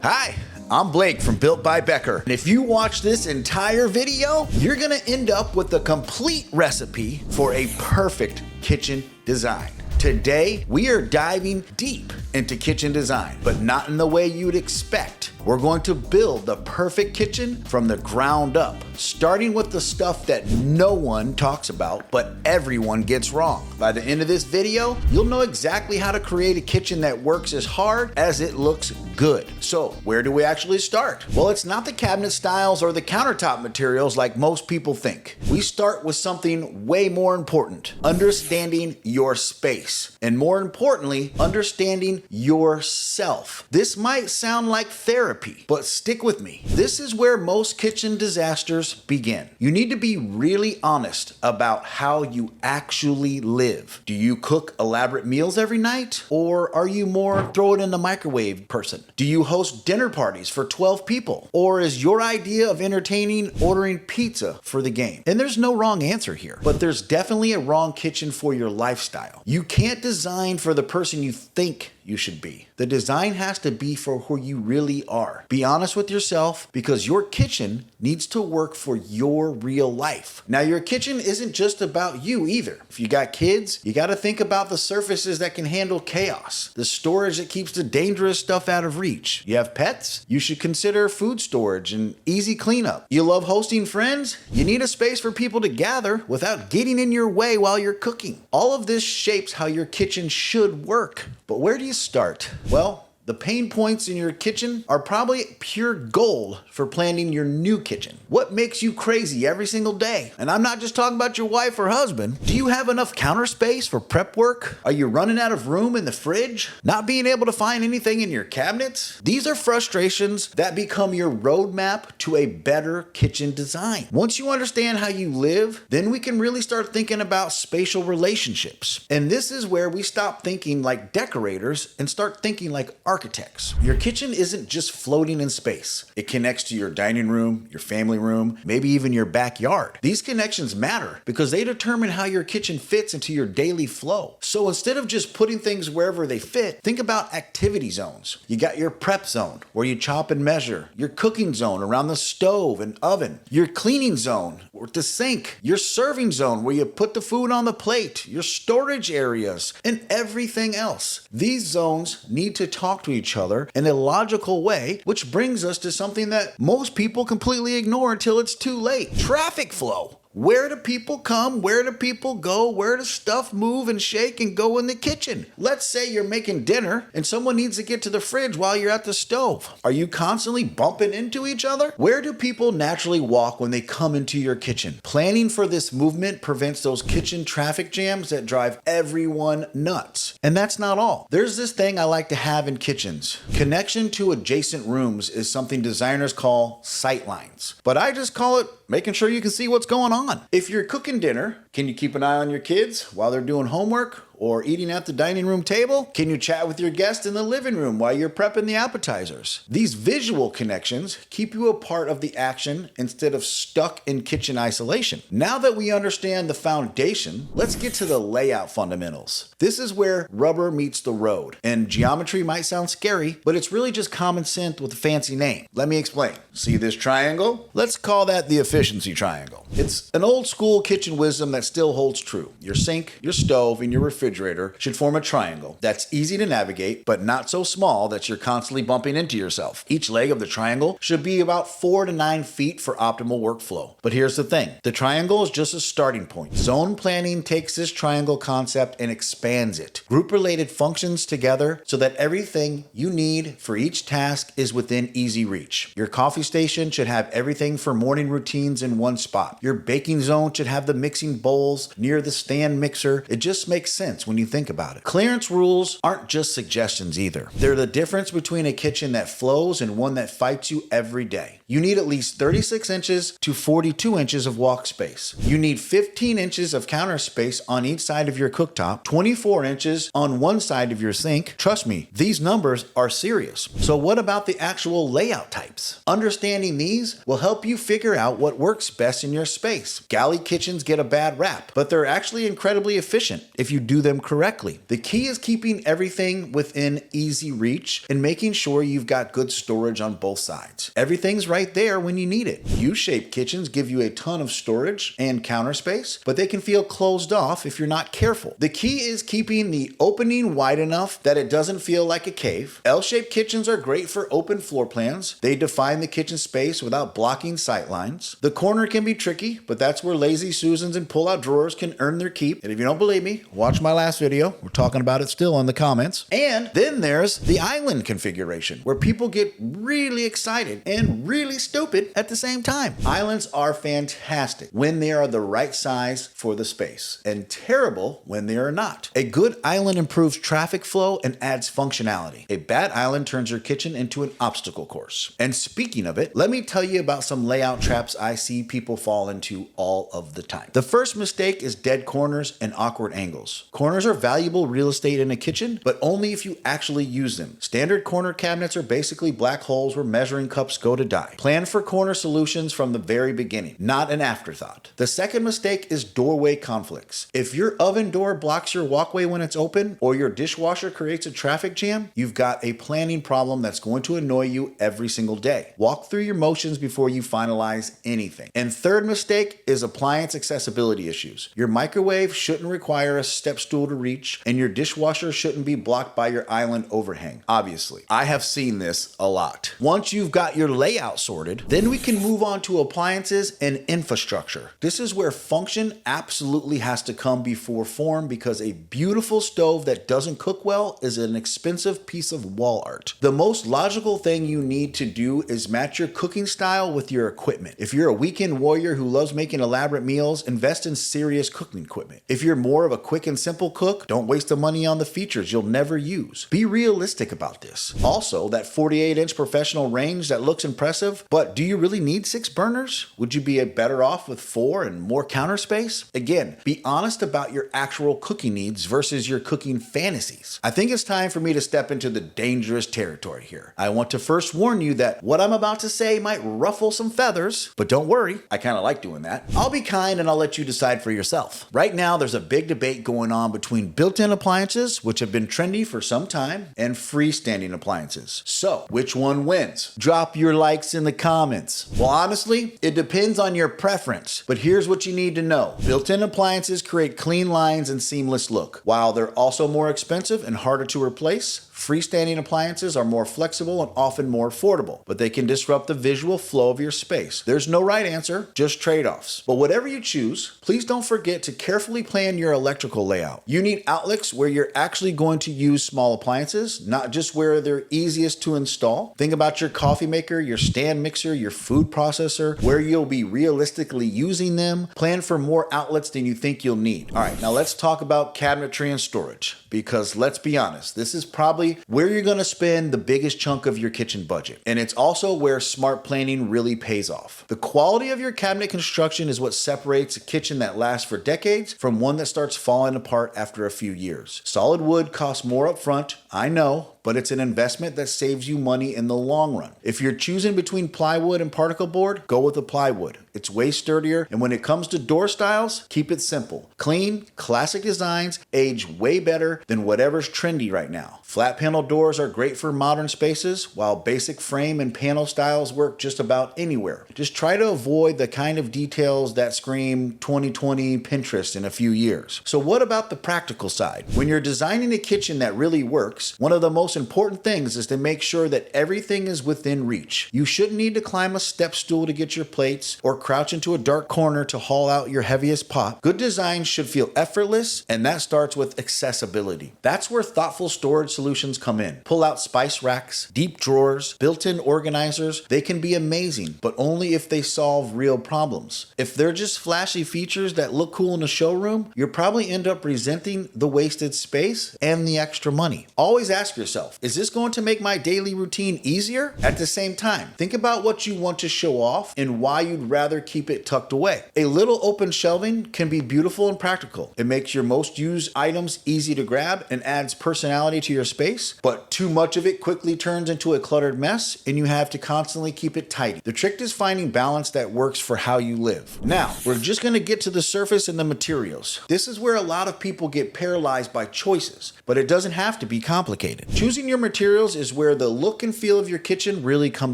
Hi, I'm Blake from Built by Becker, and if you watch this entire video, you're gonna end up with a complete recipe for a perfect kitchen design. Today, we are diving deep into kitchen design, but not in the way you'd expect. We're going to build the perfect kitchen from the ground up, starting with the stuff that no one talks about, but everyone gets wrong. By the end of this video, you'll know exactly how to create a kitchen that works as hard as it looks good. So, where do we actually start? Well, it's not the cabinet styles or the countertop materials like most people think. We start with something way more important: understanding your space, and more importantly, understanding yourself. This might sound like therapy, but stick with me. This is where most kitchen disasters begin. You need to be really honest about how you actually live. Do you cook elaborate meals every night? Or are you more throw it in the microwave person? Do you host dinner parties for 12 people? Or is your idea of entertaining ordering pizza for the game? And there's no wrong answer here, but there's definitely a wrong kitchen for your lifestyle. You can't design for the person you think you should be. The design has to be for who you really are. Be honest with yourself, because your kitchen needs to work for your real life. Now, your kitchen isn't just about you either. If you got kids, you got to think about the surfaces that can handle chaos, the storage that keeps the dangerous stuff out of reach. You have pets? You should consider food storage and easy cleanup. You love hosting friends? You need a space for people to gather without getting in your way while you're cooking. All of this shapes how your kitchen should work. But where do you start? Well, the pain points in your kitchen are probably pure gold for planning your new kitchen. What makes you crazy every single day? And I'm not just talking about your wife or husband. Do you have enough counter space for prep work? Are you running out of room in the fridge? Not being able to find anything in your cabinets? These are frustrations that become your roadmap to a better kitchen design. Once you understand how you live, then we can really start thinking about spatial relationships. And this is where we stop thinking like decorators and start thinking like architects. Your kitchen isn't just floating in space. It connects to your dining room, your family room, maybe even your backyard. These connections matter because they determine how your kitchen fits into your daily flow. So instead of just putting things wherever they fit, think about activity zones. You got your prep zone where you chop and measure, your cooking zone around the stove and oven, your cleaning zone with the sink, your serving zone where you put the food on the plate, your storage areas, and everything else. These zones need to talk to each other in a logical way, which brings us to something that most people completely ignore until it's too late: traffic flow. Where do people come? Where do people go? Where does stuff move and shake and go in the kitchen? Let's say you're making dinner and someone needs to get to the fridge while you're at the stove. Are you constantly bumping into each other? Where do people naturally walk when they come into your kitchen? Planning for this movement prevents those kitchen traffic jams that drive everyone nuts. And that's not all. There's this thing I like to have in kitchens. Connection to adjacent rooms is something designers call sight lines, but I just call it making sure you can see what's going on. If you're cooking dinner, can you keep an eye on your kids while they're doing homework or eating at the dining room table? Can you chat with your guest in the living room while you're prepping the appetizers? These visual connections keep you a part of the action instead of stuck in kitchen isolation. Now that we understand the foundation, let's get to the layout fundamentals. This is where rubber meets the road, and geometry might sound scary, but it's really just common sense with a fancy name. Let me explain. See this triangle? Let's call that the efficiency triangle. It's an old school kitchen wisdom that still holds true. Your sink, your stove, and your refrigerator should form a triangle that's easy to navigate, but not so small that you're constantly bumping into yourself. Each leg of the triangle should be about 4 to 9 feet for optimal workflow. But here's the thing. The triangle is just a starting point. Zone planning takes this triangle concept and expands it. Group related functions together so that everything you need for each task is within easy reach. Your coffee station should have everything for morning routines in one spot. Your baking zone should have the mixing bowls near the stand mixer. It just makes sense when you think about it. Clearance rules aren't just suggestions either. They're the difference between a kitchen that flows and one that fights you every day. You need at least 36 inches to 42 inches of walk space. You need 15 inches of counter space on each side of your cooktop, 24 inches on one side of your sink. Trust me, these numbers are serious. So what about the actual layout types? Understanding these will help you figure out what works best in your space. Galley kitchens get a bad rap, but they're actually incredibly efficient if you do them them correctly. The key is keeping everything within easy reach and making sure you've got good storage on both sides. Everything's right there when you need it. U-shaped kitchens give you a ton of storage and counter space, but they can feel closed off if you're not careful. The key is keeping the opening wide enough that it doesn't feel like a cave. L-shaped kitchens are great for open floor plans. They define the kitchen space without blocking sight lines. The corner can be tricky, but that's where lazy Susans and pull-out drawers can earn their keep. And if you don't believe me, watch my last video. We're talking about it still in the comments. And then there's the island configuration, where people get really excited and really stupid at the same time. Islands are fantastic when they are the right size for the space, and terrible when they are not. A good island improves traffic flow and adds functionality. A bad island turns your kitchen into an obstacle course. And speaking of it, let me tell you about some layout traps I see people fall into all of the time. The first mistake is dead corners and awkward angles. Corners are valuable real estate in a kitchen, but only if you actually use them. Standard corner cabinets are basically black holes where measuring cups go to die. Plan for corner solutions from the very beginning, not an afterthought. The second mistake is doorway conflicts. If your oven door blocks your walkway when it's open, or your dishwasher creates a traffic jam, you've got a planning problem that's going to annoy you every single day. Walk through your motions before you finalize anything. And third mistake is appliance accessibility issues. Your microwave shouldn't require a step stool to reach, and your dishwasher shouldn't be blocked by your island overhang. Obviously, I have seen this a lot. Once you've got your layout sorted, then we can move on to appliances and infrastructure. This is where function absolutely has to come before form, because a beautiful stove that doesn't cook well is an expensive piece of wall art. The most logical thing you need to do is match your cooking style with your equipment. If you're a weekend warrior who loves making elaborate meals, invest in serious cooking equipment. If you're more of a quick and simple cook, don't waste the money on the features you'll never use. Be realistic about this. Also, that 48-inch professional range that looks impressive, but do you really need 6 burners? Would you be better off with 4 and more counter space? Again, be honest about your actual cooking needs versus your cooking fantasies. I think it's time for me to step into the dangerous territory here. I want to first warn you that what I'm about to say might ruffle some feathers, but don't worry, I kind of like doing that. I'll be kind and I'll let you decide for yourself. Right now, there's a big debate going on between built-in appliances, which have been trendy for some time, and freestanding appliances. So, which one wins? Drop your likes in the comments. Well, honestly, it depends on your preference, but here's what you need to know. Built-in appliances create clean lines and seamless look. While they're also more expensive and harder to replace, freestanding appliances are more flexible and often more affordable, but they can disrupt the visual flow of your space. There's no right answer, just trade-offs. But whatever you choose, please don't forget to carefully plan your electrical layout. You need outlets where you're actually going to use small appliances, not just where they're easiest to install. Think about your coffee maker, your stand mixer, your food processor, where you'll be realistically using them. Plan for more outlets than you think you'll need. All right, now let's talk about cabinetry and storage, because let's be honest, this is probably where you're going to spend the biggest chunk of your kitchen budget. And it's also where smart planning really pays off. The quality of your cabinet construction is what separates a kitchen that lasts for decades from one that starts falling apart after a few years. Solid wood costs more upfront, I know, but it's an investment that saves you money in the long run. If you're choosing between plywood and particle board, go with the plywood. It's way sturdier, and when it comes to door styles, keep it simple. Clean, classic designs age way better than whatever's trendy right now. Flat panel doors are great for modern spaces, while basic frame and panel styles work just about anywhere. Just try to avoid the kind of details that scream 2020 Pinterest in a few years. So what about the practical side? When you're designing a kitchen that really works, one of the most important things is to make sure that everything is within reach. You shouldn't need to climb a step stool to get your plates or crouch into a dark corner to haul out your heaviest pot. Good design should feel effortless, and that starts with accessibility. That's where thoughtful storage solutions come in. Pull-out spice racks, deep drawers, built-in organizers. They can be amazing, but only if they solve real problems. If they're just flashy features that look cool in a showroom, you'll probably end up resenting the wasted space and the extra money. Always ask yourself, yourself, is this going to make my daily routine easier? At the same time, think about what you want to show off and why you'd rather keep it tucked away. A little open shelving can be beautiful and practical. It makes your most used items easy to grab and adds personality to your space, but too much of it quickly turns into a cluttered mess and you have to constantly keep it tidy. The trick is finding balance that works for how you live. Now, we're just going to get to the surface and the materials. This is where a lot of people get paralyzed by choices, but it doesn't have to be complicated. Choosing your materials is where the look and feel of your kitchen really come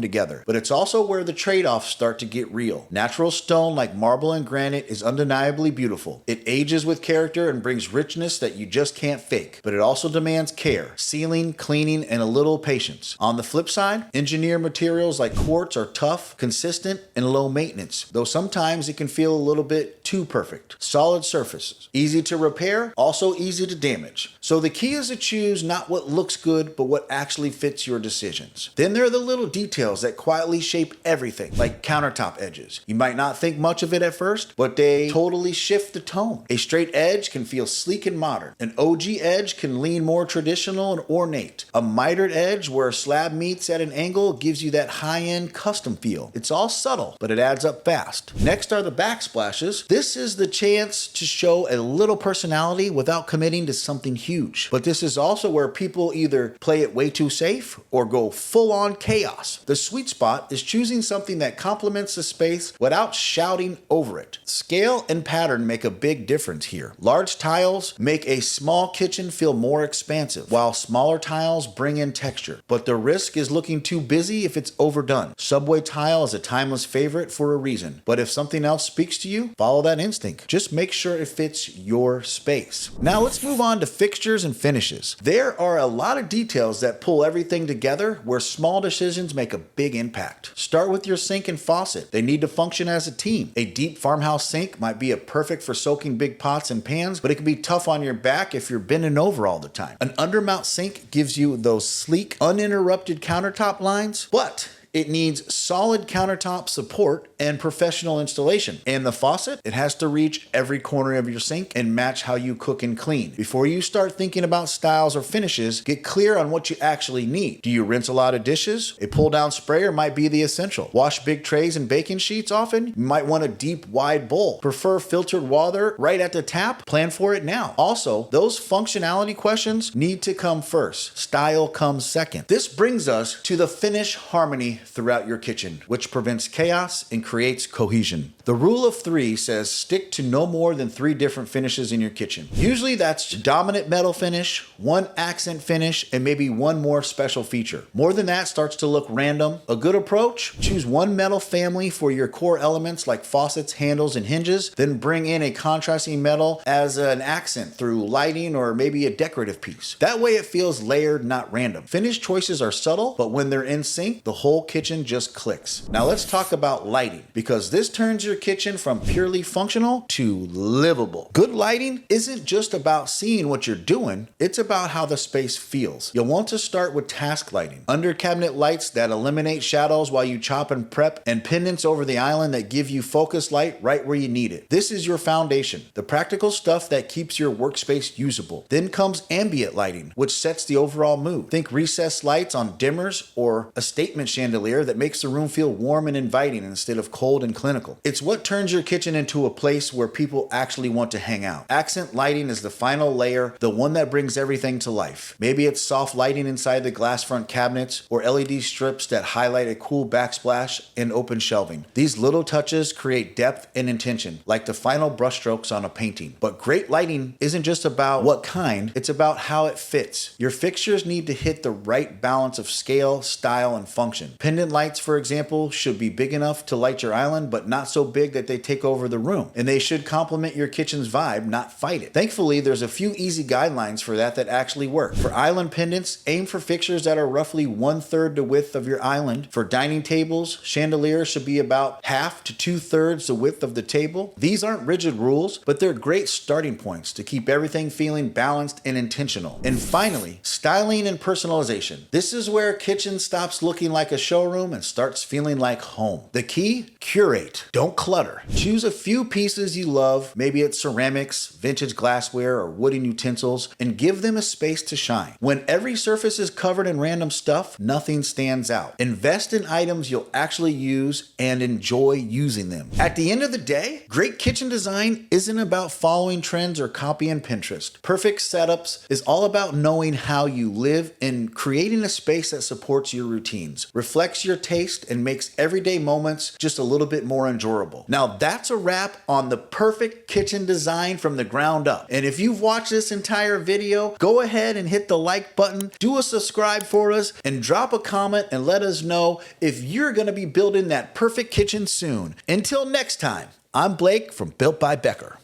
together, but it's also where the trade-offs start to get real. Natural stone like marble and granite is undeniably beautiful. It ages with character and brings richness that you just can't fake, but it also demands care, sealing, cleaning, and a little patience. On the flip side, engineered materials like quartz are tough, consistent, and low maintenance, though sometimes it can feel a little bit too perfect. Solid surfaces, easy to repair, also easy to damage. So the key is to choose not what looks good, but what actually fits your decisions. Then there are the little details that quietly shape everything, like countertop edges. You might not think much of it at first, but they totally shift the tone. A straight edge can feel sleek and modern. An OG edge can lean more traditional and ornate. A mitered edge where a slab meets at an angle gives you that high-end custom feel. It's all subtle, but it adds up fast. Next are the backsplashes. This is the chance to show a little personality without committing to something huge. But this is also where people either play it way too safe or go full-on chaos. The sweet spot is choosing something that complements the space without shouting over it. Scale and pattern make a big difference here. Large tiles make a small kitchen feel more expansive, while smaller tiles bring in texture. But the risk is looking too busy if it's overdone. Subway tile is a timeless favorite for a reason, but if something else speaks to you, follow that instinct. Just make sure it fits your space. Now let's move on to fixtures and finishes. There are a lot of details that pull everything together where small decisions make a big impact. Start with your sink and faucet. They need to function as a team. A deep farmhouse sink might be perfect for soaking big pots and pans, but it can be tough on your back if you're bending over all the time. An undermount sink gives you those sleek, uninterrupted countertop lines, but it needs solid countertop support and professional installation. And the faucet, it has to reach every corner of your sink and match how you cook and clean. Before you start thinking about styles or finishes, get clear on what you actually need. Do you rinse a lot of dishes? A pull-down sprayer might be the essential. Wash big trays and baking sheets often? You might want a deep, wide bowl. Prefer filtered water right at the tap? Plan for it now. Also, those functionality questions need to come first. Style comes second. This brings us to the finish harmony throughout your kitchen, which prevents chaos and creates cohesion. The rule of 3 says stick to no more than 3 different finishes in your kitchen. Usually that's dominant metal finish, 1 accent finish, and maybe 1 more special feature. More than that starts to look random. A good approach, choose 1 metal family for your core elements like faucets, handles, and hinges, then bring in a contrasting metal as an accent through lighting or maybe a decorative piece. That way it feels layered, not random. Finish choices are subtle, but when they're in sync, the whole kitchen just clicks. Now let's talk about lighting, because this turns your kitchen from purely functional to livable. Good lighting isn't just about seeing what you're doing, it's about how the space feels. You'll want to start with task lighting. Under cabinet lights that eliminate shadows while you chop and prep, and pendants over the island that give you focus light right where you need it. This is your foundation, the practical stuff that keeps your workspace usable. Then comes ambient lighting, which sets the overall mood. Think recessed lights on dimmers or a statement chandelier that makes the room feel warm and inviting instead of cold and clinical. It's what turns your kitchen into a place where people actually want to hang out. Accent lighting is the final layer, the one that brings everything to life. Maybe it's soft lighting inside the glass front cabinets or LED strips that highlight a cool backsplash and open shelving. These little touches create depth and intention, like the final brushstrokes on a painting. But great lighting isn't just about what kind, it's about how it fits. Your fixtures need to hit the right balance of scale, style, and function. Pendant lights, for example, should be big enough to light your island, but not so big that they take over the room. And they should complement your kitchen's vibe, not fight it. Thankfully, there's a few easy guidelines for that actually work. For island pendants, aim for fixtures that are roughly 1/3 the width of your island. For dining tables, chandeliers should be about 1/2 to 2/3 the width of the table. These aren't rigid rules, but they're great starting points to keep everything feeling balanced and intentional. And finally, styling and personalization. This is where a kitchen stops looking like a show showroom and starts feeling like home. The key? Curate. Don't clutter. Choose a few pieces you love, maybe it's ceramics, vintage glassware, or wooden utensils, and give them a space to shine. When every surface is covered in random stuff, nothing stands out. Invest in items you'll actually use and enjoy using them. At the end of the day, great kitchen design isn't about following trends or copying Pinterest. Perfect setups is all about knowing how you live and creating a space that supports your routines, reflects your taste, and makes everyday moments just a little bit more enjoyable. Now that's a wrap on the perfect kitchen design from the ground up. And if you've watched this entire video, go ahead and hit the like button, do a subscribe for us, and drop a comment and let us know if you're gonna be building that perfect kitchen soon. Until next time, I'm Blake from Built by Becker.